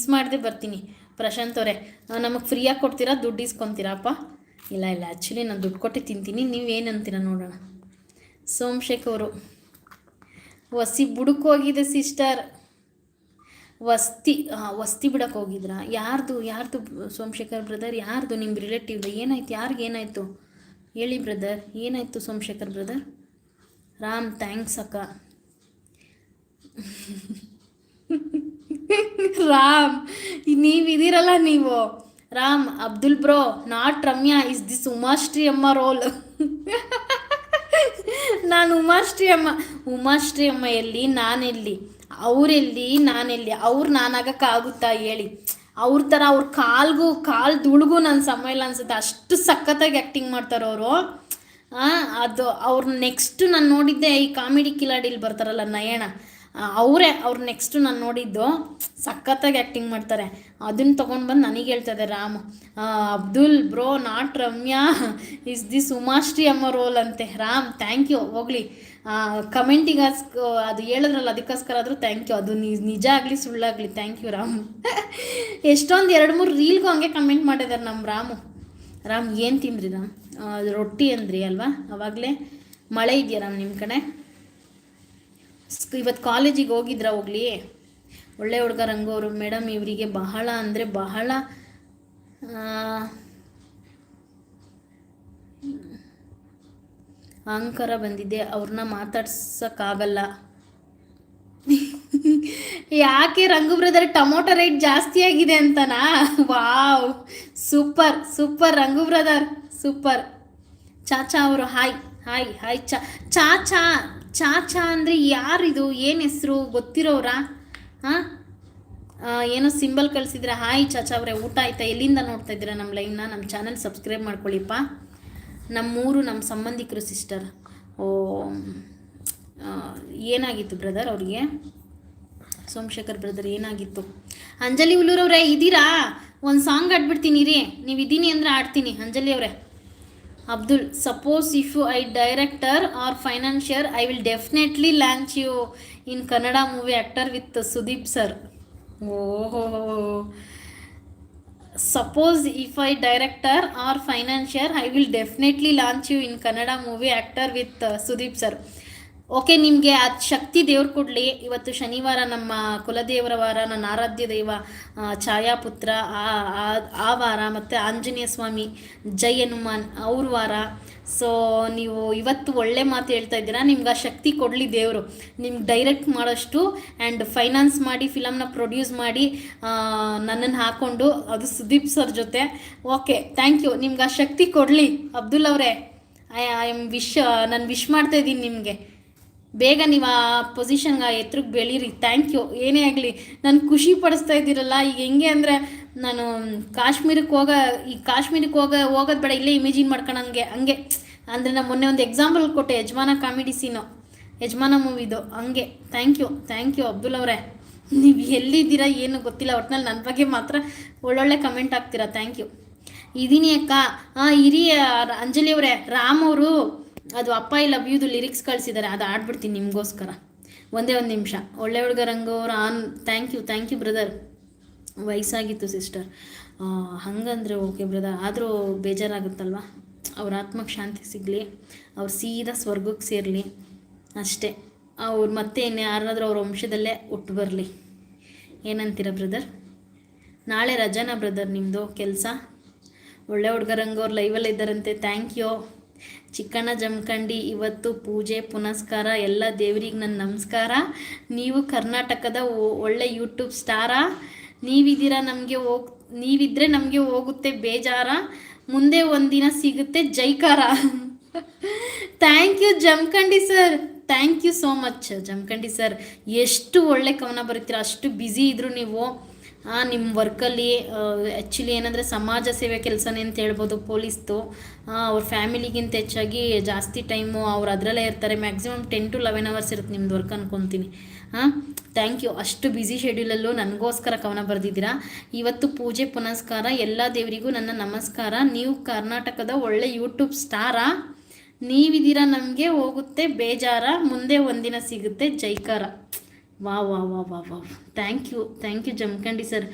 Miss ಮಾಡದೆ ಬರ್ತೀನಿ. ಪ್ರಶಾಂತ್ ಅವರೇ, ನಮಗೆ ಫ್ರೀಯಾಗಿ ಕೊಡ್ತೀರಾ, ದುಡ್ಡು ಇಸ್ಕೊತೀರಾಪ್ಪ? ಇಲ್ಲ ಆ್ಯಕ್ಚುಲಿ ನಾನು ದುಡ್ಡು ಕೊಟ್ಟು ತಿಂತೀನಿ, ನೀವೇನಂತೀರ ನೋಡೋಣ. ಸೋಮಶೇಖರ್ ಅವರು, ವಸಿ ಬುಡಕ್ಕೆ ಹೋಗಿದೆ ಸಿಸ್ಟರ್. ವಸ್ತಿ ಬಿಡಕ್ಕೆ ಹೋಗಿದ್ರಾ? ಯಾರ್ದು ಸೋಮಶೇಖರ್ ಬ್ರದರ್? ಯಾರ್ದು ನಿಮ್ಮ ರಿಲೇಟಿವ್ದು? ಏನಾಯ್ತು? ಯಾರಿಗೇನಾಯಿತು ಹೇಳಿ ಬ್ರದರ್, ಏನಾಯಿತು ಸೋಮಶೇಖರ್ ಬ್ರದರ್? ರಾಮ್ ಥ್ಯಾಂಕ್ಸ್ ಅಕ್ಕ. ರಾಮ್ ನೀವಿದ್ದೀರಲ್ಲ ನೀವು. Ram Abdul bro, not Ramya, is this Umashree ಅಮ್ಮ ರೋಲ್. ನಾನು ಉಮಾಶ್ರೀ ಅಮ್ಮ ಎಲ್ಲಿ, ನಾನೆಲ್ಲಿ? ಅವರೆಲ್ಲಿ, ನಾನೆಲ್ಲಿ? ಅವ್ರು ನಾನಾಗಕ್ಕಾಗುತ್ತಾ ಹೇಳಿ? ಅವ್ರ ಥರ ಅವ್ರ ಕಾಲು ದುಳುಗು ನನ್ನ ಸಮಯ ಇಲ್ಲ ಅನ್ಸುತ್ತೆ, ಅಷ್ಟು ಸಖತ್ತಾಗಿ ಆ್ಯಕ್ಟಿಂಗ್ ಮಾಡ್ತಾರೆ ಅವರು. ಅದು ಅವ್ರು ನೆಕ್ಸ್ಟು ನಾನು ನೋಡಿದ್ದೆ ಈ ಕಾಮಿಡಿ ಕಿಲಾಡಿಲಿ ಬರ್ತಾರಲ್ಲ ನಯನ, ಅವ್ರು ನೆಕ್ಸ್ಟು ನಾನು ನೋಡಿದ್ದು. ಸಖತ್ತಾಗಿ ಆ್ಯಕ್ಟಿಂಗ್ ಮಾಡ್ತಾರೆ. ಅದನ್ನು ತೊಗೊಂಡು ಬಂದು ನನಗೆ ಹೇಳ್ತದೆ Ram, Abdul bro, not Ramya, is this Umashree ಅಮ್ಮ ರೋಲ್ ಅಂತೆ. ರಾಮ್ ಥ್ಯಾಂಕ್ ಯು, ಹೋಗಲಿ. ಕಮೆಂಟಿಗೆ ಅದು ಹೇಳಿದ್ರಲ್ಲ, ಅದಕ್ಕೋಸ್ಕರ ಆದರೂ ಥ್ಯಾಂಕ್ ಯು. ಅದು ನಿಜ ಆಗಲಿ ಸುಳ್ಳಾಗಲಿ ಥ್ಯಾಂಕ್ ಯು ರಾಮ್. ಎಷ್ಟೊಂದು 2-3 ರೀಲ್ಗೂ ಹಂಗೆ ಕಮೆಂಟ್ ಮಾಡಿದ್ದಾರೆ ನಮ್ಮ ರಾಮ್. ಏನು ತಿಂದ್ರಿ ರಾಮ್? ರೊಟ್ಟಿ ಅಂದ್ರಿ ಅಲ್ವಾ ಅವಾಗಲೇ. ಮಳೆ ಇದೆಯಾ ರಾಮ್ ನಿಮ್ಮ ಕಡೆ? ಇವತ್ತು ಕಾಲೇಜಿಗೆ ಹೋಗಿದ್ರಾ? ಹೋಗ್ಲಿ. ಒಳ್ಳೆ ಹುಡುಗ ರಂಗೋರು. ಮೇಡಮ್ ಇವರಿಗೆ ಬಹಳ ಅಂದರೆ ಬಹಳ ಅಹಂಕಾರ ಬಂದಿದೆ, ಅವ್ರನ್ನ ಮಾತಾಡ್ಸೋಕ್ಕಾಗಲ್ಲ. ಯಾಕೆ ರಂಗು ಬ್ರದರ್, ಟೊಮೊಟೊ ರೇಟ್ ಜಾಸ್ತಿ ಆಗಿದೆ ಅಂತನಾ? ವಾವ್, ಸೂಪರ್ ರಂಗು ಬ್ರದರ್, ಸೂಪರ್. ಚಾಚಾ ಅವರು ಹಾಯ್. ಚಾಚಾ ಅಂದರೆ ಯಾರಿದು? ಏನು ಹೆಸರು ಗೊತ್ತಿರೋರಾ? ಏನೋ ಸಿಂಬಲ್ ಕಳಿಸಿದ್ರೆ. ಹಾಯ್ ಚಾಚಾ ಅವರೇ, ಊಟ ಆಯ್ತಾ? ಎಲ್ಲಿಂದ ನೋಡ್ತಾ ಇದ್ದೀರಾ ನಮ್ಮ ಲೈವ್ನ? ನಮ್ಮ ಚಾನಲ್ ಸಬ್ಸ್ಕ್ರೈಬ್ ಮಾಡ್ಕೊಳ್ಳಿಪ್ಪ. ನಮ್ಮೂರು ನಮ್ಮ ಸಂಬಂಧಿಕರು ಸಿಸ್ಟರ್. ಏನಾಗಿತ್ತು ಬ್ರದರ್ ಅವ್ರಿಗೆ? ಸೋಮಶೇಖರ್ ಬ್ರದರ್ ಏನಾಗಿತ್ತು? ಅಂಜಲಿ ಹುಲ್ಲೂರವ್ರೆ ಇದ್ದೀರಾ? ಒಂದು ಸಾಂಗ್ ಆಡ್ಬಿಡ್ತೀನಿ ರೀ, ನೀವು ಇದ್ದೀನಿ ಅಂದರೆ ಆಡ್ತೀನಿ. ಅಂಜಲಿ ಅವರೇ. Abdul, suppose if I director or financier, I will definitely launch you in Kannada movie actor with Sudeep sir. ಓಹೋ, suppose if I director or financier, I will definitely launch you in Kannada movie actor with Sudeep sir. Okay, ನಿಮಗೆ ಅದು ಶಕ್ತಿ ದೇವ್ರು ಕೊಡಲಿ. ಇವತ್ತು ಶನಿವಾರ, ನಮ್ಮ ಕುಲದೇವರ ವಾರ, ನನ್ನ ಆರಾಧ್ಯ ದೈವ ಛಾಯಾಪುತ್ರ ಆ ವಾರ, ಮತ್ತು ಆಂಜನೇಯ ಸ್ವಾಮಿ, ಜೈ ಹನುಮಾನ್ ಅವ್ರ ವಾರ. ಸೊ ನೀವು ಇವತ್ತು ಒಳ್ಳೆ ಮಾತು ಹೇಳ್ತಾ ಇದ್ದೀರಾ. ನಿಮ್ಗೆ ಆ ಶಕ್ತಿ ಕೊಡಲಿ ದೇವರು, ನಿಮ್ಗೆ ಡೈರೆಕ್ಟ್ ಮಾಡೋಷ್ಟು ಆ್ಯಂಡ್ ಫೈನಾನ್ಸ್ ಮಾಡಿ ಫಿಲಮ್ನ ಪ್ರೊಡ್ಯೂಸ್ ಮಾಡಿ ನನ್ನನ್ನು ಹಾಕ್ಕೊಂಡು, ಅದು ಸುದೀಪ್ ಸರ್ ಜೊತೆ. Okay, thank you. ನಿಮ್ಗೆ ಆ ಶಕ್ತಿ ಕೊಡಲಿ ಅಬ್ದುಲ್ ಅವರೇ. ಐ ಆಮ್ ನಾನು ವಿಶ್ ಮಾಡ್ತಾ ಇದ್ದೀನಿ ನಿಮಗೆ. ಬೇಗ ನೀವು ಆ ಪೊಸಿಷನ್ಗೆ, ಆ ಎತ್ತರಕ್ಕೆ ಬೆಳೀರಿ. Thank you. ಏನೇ ಆಗಲಿ ನಾನು ಖುಷಿ ಪಡಿಸ್ತಾ ಇದ್ದೀರಲ್ಲ. ಈಗ ಹೆಂಗೆ ಅಂದರೆ, ನಾನು ಕಾಶ್ಮೀರಕ್ಕೆ ಹೋಗೋದು ಬೇಡ, ಇಲ್ಲೇ ಇಮೇಜಿನ್ ಮಾಡ್ಕೊಳಂಗೆ ಹಂಗೆ ಅಂದರೆ, ನಾನು ಮೊನ್ನೆ ಒಂದು ಎಕ್ಸಾಂಪಲ್ ಕೊಟ್ಟೆ, ಯಜಮಾನ ಕಾಮಿಡಿ ಸೀನು, ಯಜಮಾನ ಮೂವಿದು, ಹಂಗೆ. ಥ್ಯಾಂಕ್ ಯು ಅಬ್ದುಲ್ ಅವರೇ. ನೀವು ಎಲ್ಲಿದ್ದೀರಾ ಏನು ಗೊತ್ತಿಲ್ಲ, ಒಟ್ಟಿನಲ್ಲಿ ನನ್ನ ಬಗ್ಗೆ ಮಾತ್ರ ಒಳ್ಳೊಳ್ಳೆ ಕಮೆಂಟ್ ಹಾಕ್ತೀರಾ. Thank you. ಇದೀನಿ ಅಕ್ಕ. ಇರಿ ಅಂಜಲಿ ಅವರೇ. ರಾಮ್ ಅವರು ಅದು ಅಪ್ಪ ಐ ಲವ್ ಯುದು ಲಿರಿಕ್ಸ್ ಕಳಿಸಿದ್ದಾರೆ, ಅದು ಆಡ್ಬಿಡ್ತೀನಿ ನಿಮಗೋಸ್ಕರ. ಒಂದೇ ಒಂದು ನಿಮಿಷ. ಒಳ್ಳೆ ಹುಡುಗ ರಂಗವ್ರು ಥ್ಯಾಂಕ್ ಯು ಬ್ರದರ್. ವಯಸ್ಸಾಗಿತ್ತು ಸಿಸ್ಟರ್. ಹಂಗಂದರೆ ಓಕೆ ಬ್ರದರ್, ಆದರೂ ಬೇಜಾರಾಗುತ್ತಲ್ವ. ಅವ್ರ ಆತ್ಮಕ್ಕೆ ಶಾಂತಿ ಸಿಗಲಿ, ಅವ್ರು ಸೀದಾ ಸ್ವರ್ಗಕ್ಕೆ ಸೇರಲಿ ಅಷ್ಟೇ. ಅವ್ರು ಮತ್ತೆ ಯಾರಾದರೂ ಅವ್ರ ವಂಶದಲ್ಲೇ ಹುಟ್ಟು ಬರಲಿ. ಏನಂತೀರ ಬ್ರದರ್? ನಾಳೆ ರಜಾನ ಬ್ರದರ್ ನಿಮ್ಮದು ಕೆಲಸ? ಒಳ್ಳೆ ಹುಡುಗ ರಂಗವ್ರು ಲೈವಲ್ಲಿ ಇದ್ದಾರಂತೆ. Thank you. ಚಿಕ್ಕಣ್ಣ ಜಮಖಂಡಿ, ಇವತ್ತು ಪೂಜೆ ಪುನಸ್ಕಾರ ಎಲ್ಲ ದೇವ್ರಿಗೆ ನನ್ನ ನಮಸ್ಕಾರ. ನೀವು ಕರ್ನಾಟಕದ ಒಳ್ಳೆ ಯೂಟ್ಯೂಬ್ ಸ್ಟಾರಾ? ನೀವಿದ್ರೆ ನಮಗೆ ಹೋಗುತ್ತೆ ಬೇಜಾರ, ಮುಂದೆ ಒಂದಿನ ಸಿಗುತ್ತೆ ಜೈಕಾರ. Thank you Jamakhandi sir, thank you so much Jamakhandi sir. ಎಷ್ಟು ಒಳ್ಳೆ ಕವನ ಬರೀತೀರ, ಅಷ್ಟು ಬ್ಯುಸಿ ಇದ್ದರು ನೀವು ನಿಮ್ಮ ವರ್ಕಲ್ಲಿ. ಆ್ಯಕ್ಚುಲಿ ಏನಂದರೆ ಸಮಾಜ ಸೇವೆ ಕೆಲಸನೇ ಅಂತ ಹೇಳ್ಬೋದು ಪೊಲೀಸ್ದು. ಅವ್ರ ಫ್ಯಾಮಿಲಿಗಿಂತ ಹೆಚ್ಚಾಗಿ ಜಾಸ್ತಿ ಟೈಮು ಅವ್ರು ಅದರಲ್ಲೇ ಇರ್ತಾರೆ. ಮ್ಯಾಕ್ಸಿಮಮ್ 10 to 11 hours ಇರುತ್ತೆ ನಿಮ್ಮದು ವರ್ಕ್ ಅಂದ್ಕೊತೀನಿ. Thank you. ಅಷ್ಟು ಬ್ಯುಸಿ ಶೆಡ್ಯೂಲಲ್ಲೂ ನನಗೋಸ್ಕರ ಕವನ ಬರೆದಿದ್ದೀರಾ. ಇವತ್ತು ಪೂಜೆ ಪುನಸ್ಕಾರ, ಎಲ್ಲ ದೇವರಿಗೂ ನನ್ನ ನಮಸ್ಕಾರ. ನೀವು ಕರ್ನಾಟಕದ ಒಳ್ಳೆ ಯೂಟ್ಯೂಬ್ ಸ್ಟಾರಾ? ನೀವಿದ್ದೀರಾ ನಮಗೆ ಹೋಗುತ್ತೆ ಬೇಜಾರ, ಮುಂದೆ ಒಂದಿನ ಸಿಗುತ್ತೆ ಜೈಕಾರ. ವಾ ಥ್ಯಾಂಕ್ ಯು ಜಮಖಂಡಿ ಸರ್.